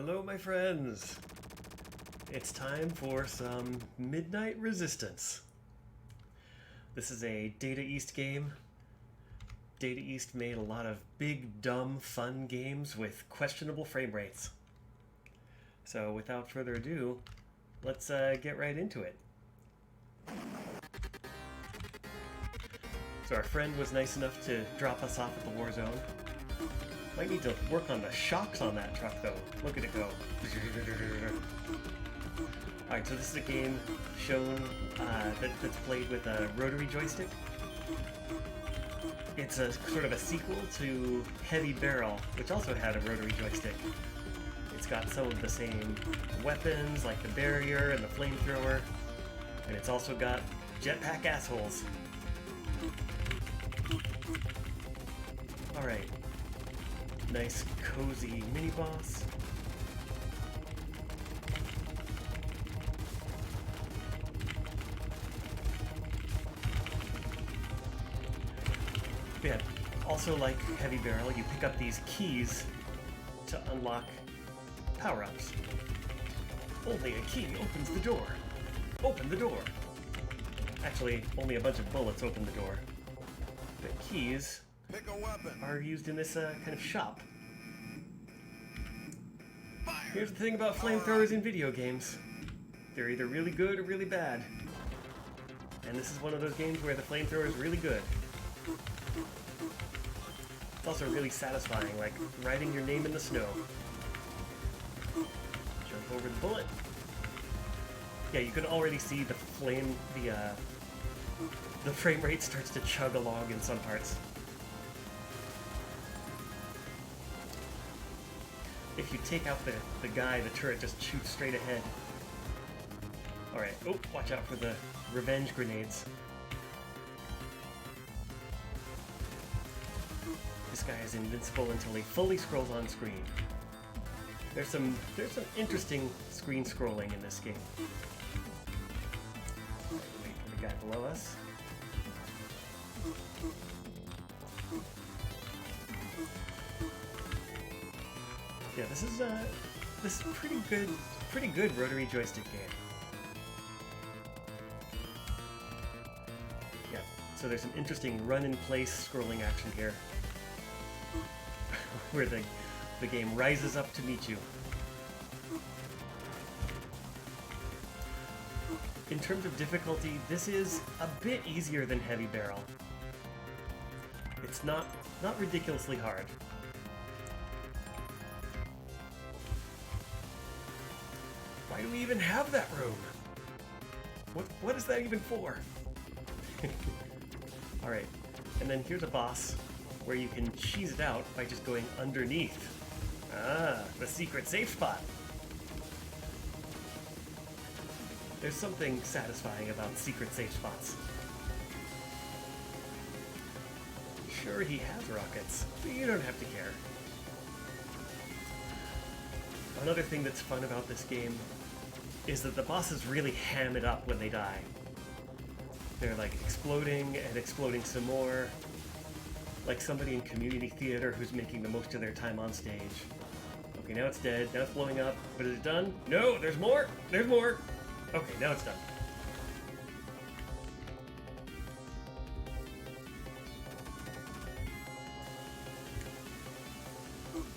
Hello, my friends. It's time for some Midnight Resistance. This is a Data East game. Data East made a lot of big, dumb, fun games with questionable frame rates. So without further ado, let's get right into it. So our friend was nice enough to drop us off at the war zone. Might need to work on the shocks on that truck though. Look at it go. Alright, so this is a game shown that's played with a rotary joystick. It's a sort of a sequel to Heavy Barrel, which also had a rotary joystick. It's got some of the same weapons, like the barrier and the flamethrower, and it's also got jetpack assholes. Alright. Nice, cozy mini-boss. Yeah, also like Heavy Barrel, you pick up these keys to unlock power-ups. Only a key opens the door. Open the door. Actually, only a bunch of bullets open the door. The keys Pick a weapon. are used in this kind of shop. Fire. Here's the thing about flamethrowers in video games. They're either really good or really bad. And this is one of those games where the flamethrower is really good. It's also really satisfying, like writing your name in the snow. Jump over the bullet. Yeah, you can already see the flame, the frame rate starts to chug along in some parts. If you take out the guy, the turret just shoots straight ahead. Alright, oh, watch out for the revenge grenades. This guy is invincible until he fully scrolls on screen. There's some interesting screen scrolling in this game. Wait for the guy below us. Yeah, this is pretty good rotary joystick game. Yeah, so there's some interesting run-in-place scrolling action here, where the game rises up to meet you. In terms of difficulty, this is a bit easier than Heavy Barrel. It's not ridiculously hard. Why do we even have that room? What is that even for? Alright, and then here's a boss where you can cheese it out by just going underneath. Ah, the secret safe spot. There's something satisfying about secret safe spots. Sure, he has rockets, but you don't have to care. Another thing that's fun about this game is that the bosses really ham it up when they die. They're like exploding and exploding some more, like somebody in community theater who's making the most of their time on stage. Okay, now it's dead, now it's blowing up, but is it done? No, there's more! There's more! Okay, now it's done.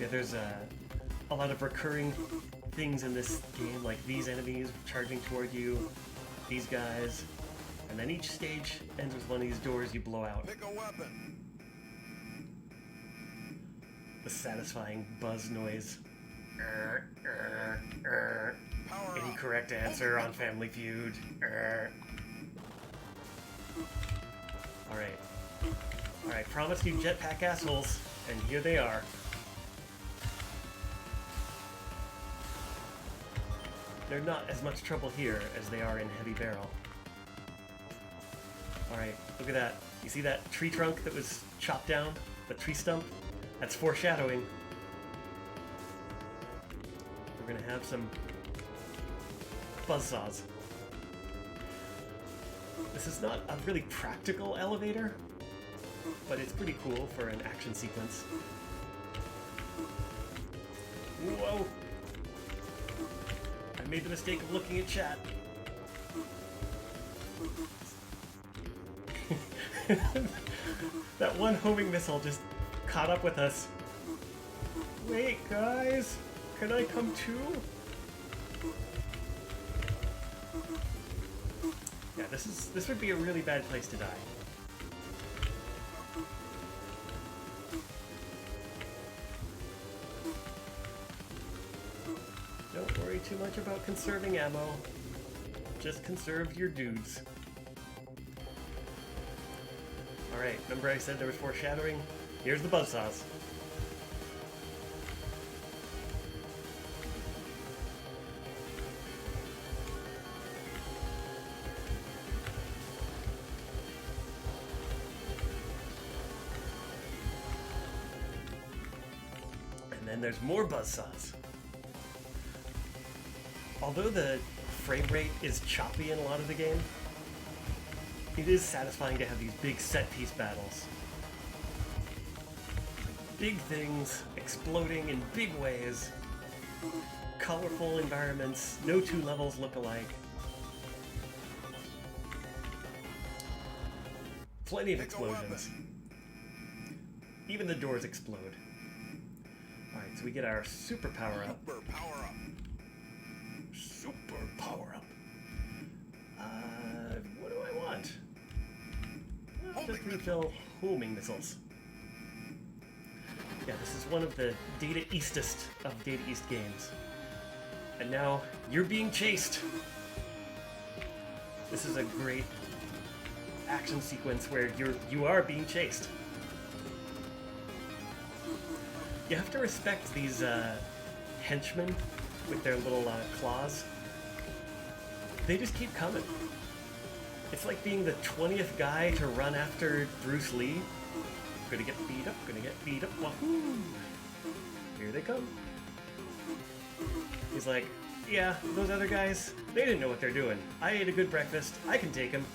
Yeah, there's a lot of recurring things in this game, like these enemies charging toward you, these guys, and then each stage ends with one of these doors you blow out. Pick a weapon. The satisfying buzz noise. Power Any up. correct answer on Family Feud. Alright. Alright, promised you jetpack assholes, and here they are. They're not as much trouble here as they are in Heavy Barrel. Alright, look at that. You see that tree trunk that was chopped down? The tree stump? That's foreshadowing. We're gonna have some buzzsaws. This is not a really practical elevator, but it's pretty cool for an action sequence. Whoa! made the mistake of looking at chat. That one homing missile just caught up with us. Wait, guys, can I come too? Yeah, this would be a really bad place to die. Don't worry too much about conserving ammo. Just conserve your dudes. Alright, remember I said there was foreshadowing? Here's the buzzsaws. And then there's more buzzsaws. Although the frame rate is choppy in a lot of the game, it is satisfying to have these big set-piece battles. Big things exploding in big ways. Colorful environments. No two levels look alike. Plenty of explosions. Even the doors explode. Alright, so we get our super power-up. Super power up. Super power-up. What do I want? Just refill homing missiles. Yeah, this is one of the Data Eastest of Data East games. And now, you're being chased! This is a great action sequence where you are being chased. You have to respect these henchmen with their little claws. They just keep coming. It's like being the 20th guy to run after Bruce Lee. Gonna get beat up, gonna get beat up, wahoo! Here they come. He's like, yeah, those other guys, they didn't know what they're doing. I ate a good breakfast, I can take them.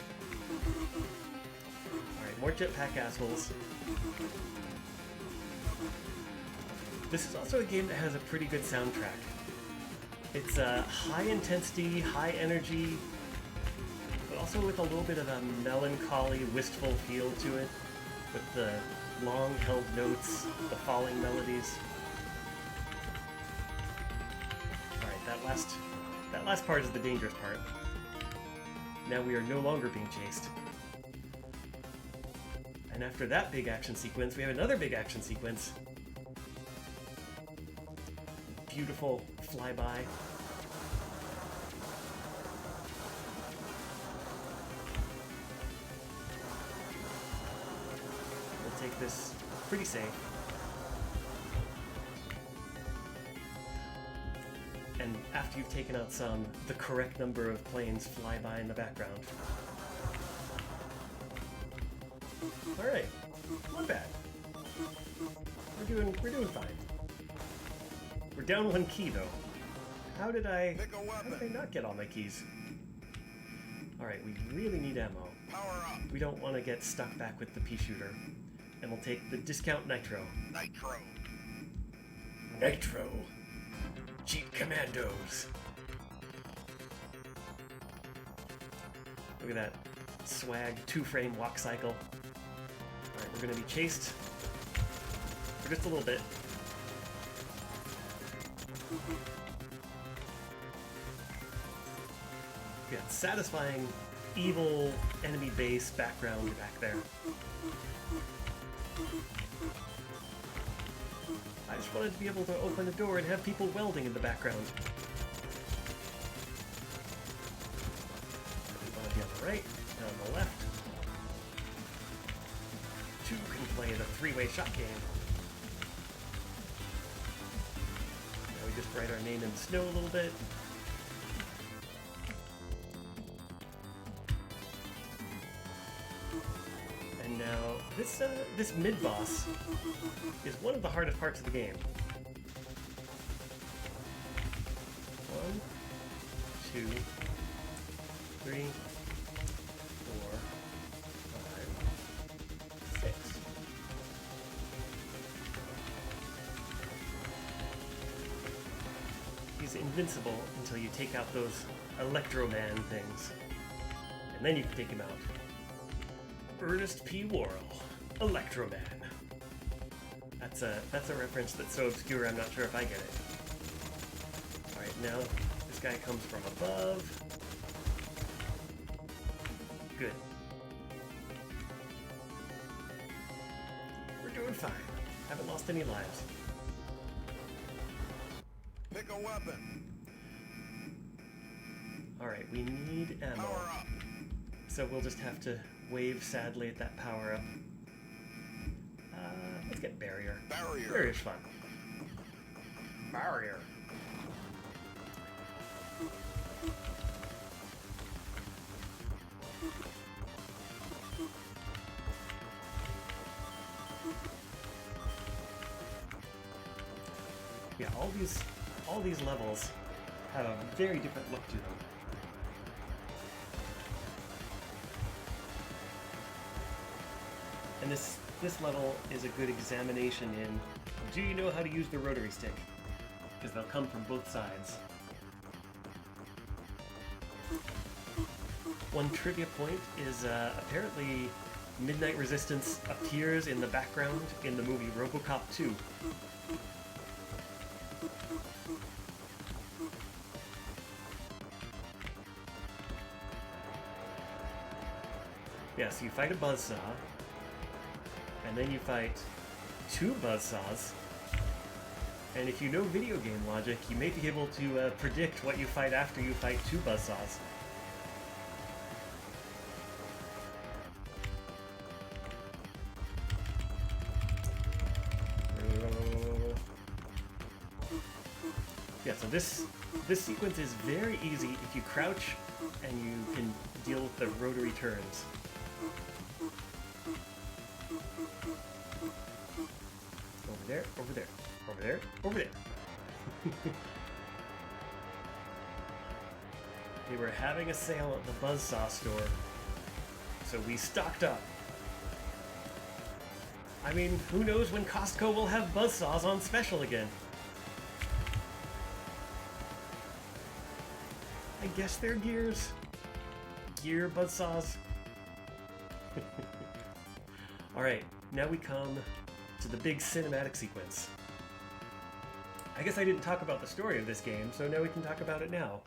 Alright, more jetpack assholes. This is also a game that has a pretty good soundtrack. It's high intensity, high energy, but also with a little bit of a melancholy, wistful feel to it, with the long-held notes, the falling melodies. Alright, that last part is the dangerous part. Now we are no longer being chased. And after that big action sequence, we have another big action sequence. Beautiful flyby. We'll take this pretty safe. And after you've taken out some, the correct number of planes fly by in the background. Alright, not bad. We're doing fine. We're down one key though. How did I not get all my keys? Alright, we really need ammo. Power up. We don't want to get stuck back with the pea shooter. And we'll take the discount nitro. Nitro. Nitro. Cheat commandos. Look at that swag 2-frame walk cycle. Alright, we're gonna be chased for just a little bit. We got satisfying evil enemy base background back there. I just wanted to be able to open a door and have people welding in the background. People on the right and on the left. Two can play the 3-way shot game. Now we just write our name in the snow a little bit. And now this mid-boss is one of the hardest parts of the game. 1, 2, 3, 4, 5, 6. He's invincible until you take out those Electro-Man things. And then you can take him out. Ernest P. Worrell, Electro-Man. That's a reference that's so obscure I'm not sure if I get it. Alright, now this guy comes from above. Good. We're doing fine. Haven't lost any lives. Pick a weapon. Alright, we need ammo. Power up. So we'll just have to wave sadly at that power up. Let's get barrier. Barrier. Barrier's fun. Barrier. Yeah, all these levels have a very different look to them. And this level is a good examination in, do you know how to use the rotary stick? Because they'll come from both sides. One trivia point is apparently Midnight Resistance appears in the background in the movie RoboCop 2. Yeah, so you fight a buzzsaw, and then you fight two buzzsaws, and if you know video game logic, you may be able to predict what you fight after you fight two buzzsaws. Yeah, so this sequence is very easy if you crouch and you can deal with the rotary turns. Over there, over there, over there, over there. They were having a sale at the Buzzsaw store, so we stocked up. I mean, who knows when Costco will have buzzsaws on special again? I guess they're gears. Gear buzzsaws. Alright, now we come to the big cinematic sequence. I guess I didn't talk about the story of this game, so now we can talk about it now.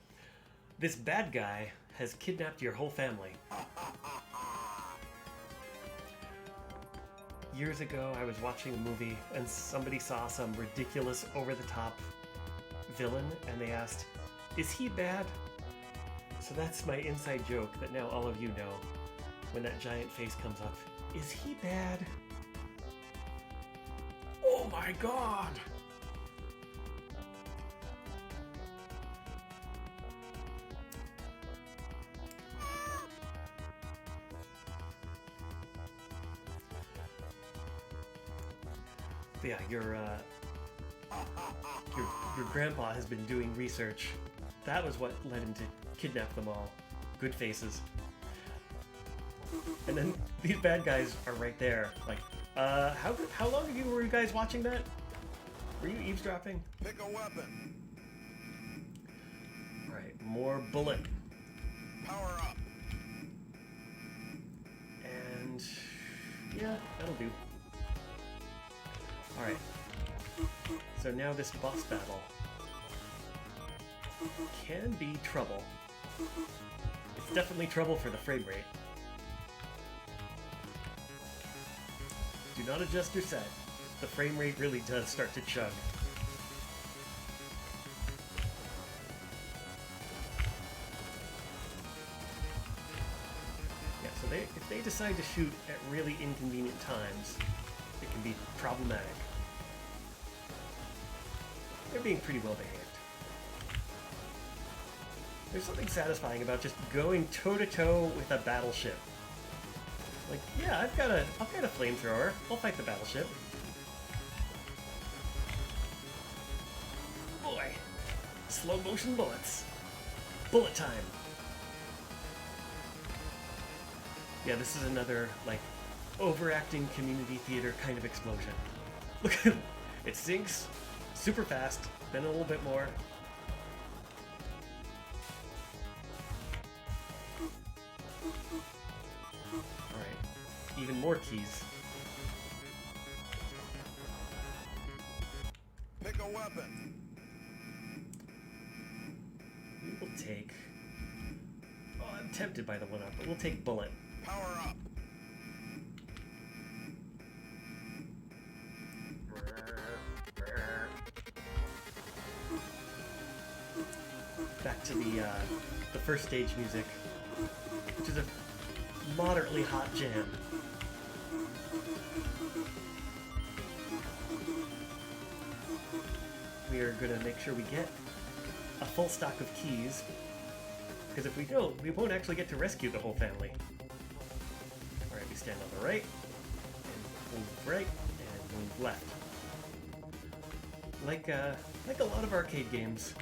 This bad guy has kidnapped your whole family. Years ago, I was watching a movie and somebody saw some ridiculous over-the-top villain and they asked, "Is he bad?" So that's my inside joke that now all of you know when that giant face comes up. Is he bad? Oh my god! But yeah, your grandpa has been doing research. That was what led him to kidnap them all. Good faces. And then these bad guys are right there. Like, how long ago were you guys watching that? Were you eavesdropping? Pick a weapon. Alright, more bullet. Power up. And yeah, that'll do. Alright. So now this boss battle can be trouble. It's definitely trouble for the frame rate. Do not adjust your set. The frame rate really does start to chug. Yeah, so if they decide to shoot at really inconvenient times, it can be problematic. They're being pretty well behaved. There's something satisfying about just going toe-to-toe with a battleship. Like, yeah, I've got a flamethrower. I'll fight the battleship. Boy, slow motion bullets. Bullet time. Yeah, this is another, like, overacting community theater kind of explosion. Look, it sinks super fast, then a little bit more. even more keys. Pick a weapon. We will take... Oh, I'm tempted by the 1-up, but we'll take bullet. Power up. Back to the first stage music, which is a moderately hot jam. We are going to make sure we get a full stock of keys, because if we don't, we won't actually get to rescue the whole family. Alright, we stand on the right, and move right, and move left. Like a lot of arcade games,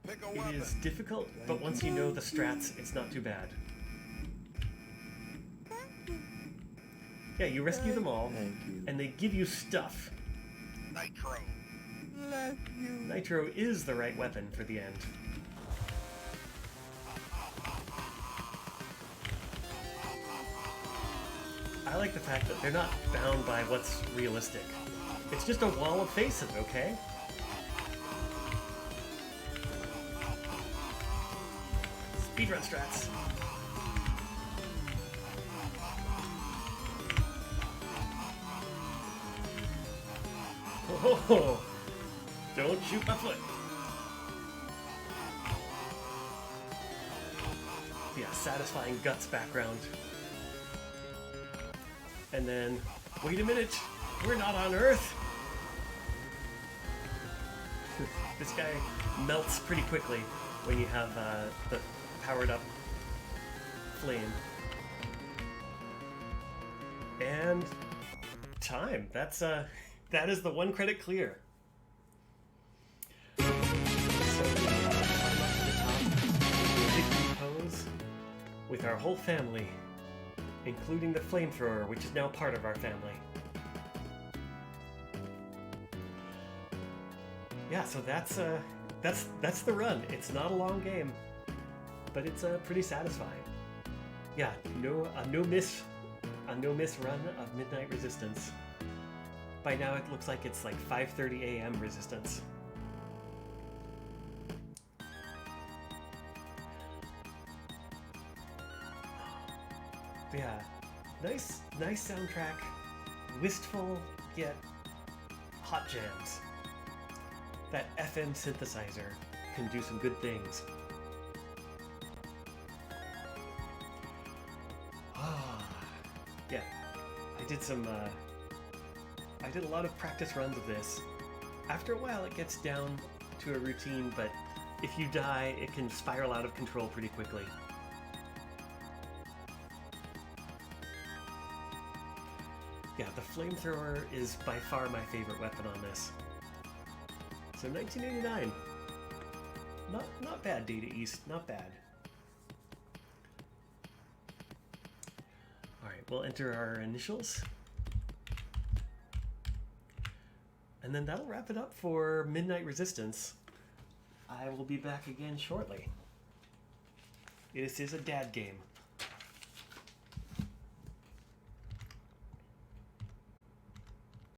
Pick a it weapon. is difficult, but once you know the strats, it's not too bad. Yeah, you rescue them all, and they give you stuff. Nitro. Nitro is the right weapon for the end. I like the fact that they're not bound by what's realistic. It's just a wall of faces, okay? Speedrun strats. Oh, don't shoot my foot. Yeah, satisfying guts background. And then, wait a minute, we're not on Earth. This guy melts pretty quickly when you have the powered up flame. And time. That is the 1 credit clear. So victory pose with our whole family, including the flamethrower, which is now part of our family. Yeah, so that's the run. It's not a long game, but it's pretty satisfying. Yeah, a no miss run of Midnight Resistance. By now it looks like it's like 5:30 a.m. Resistance. But yeah, nice soundtrack, wistful yet hot jams. That FM synthesizer can do some good things. Yeah, I did a lot of practice runs of this. After a while it gets down to a routine, but if you die, it can spiral out of control pretty quickly. Yeah, the flamethrower is by far my favorite weapon on this. So 1989. Not bad, Data East, not bad. Alright, we'll enter our initials. And then that'll wrap it up for Midnight Resistance. I will be back again shortly. This is a dad game.